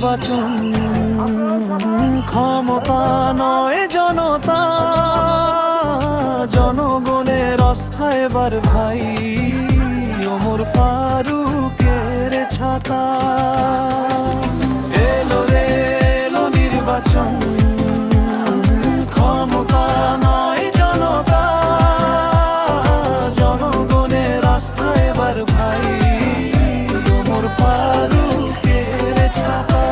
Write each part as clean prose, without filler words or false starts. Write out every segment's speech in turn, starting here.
নির্বাচন, ক্ষমতা নয় জনতা, জনগণের আস্থা এবার ভাই ওমর ফারুকের ছাতা। এলো রে এলো নির্বাচন, ক্ষমতা নয় জনতা, জনগণের আস্থা এবার ভাই ওমর ফারুকের ছাতা।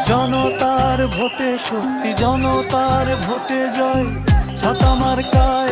জনতার ভোটে শক্তি, জনতার ভোটে জয়, ছাতা মার্কায়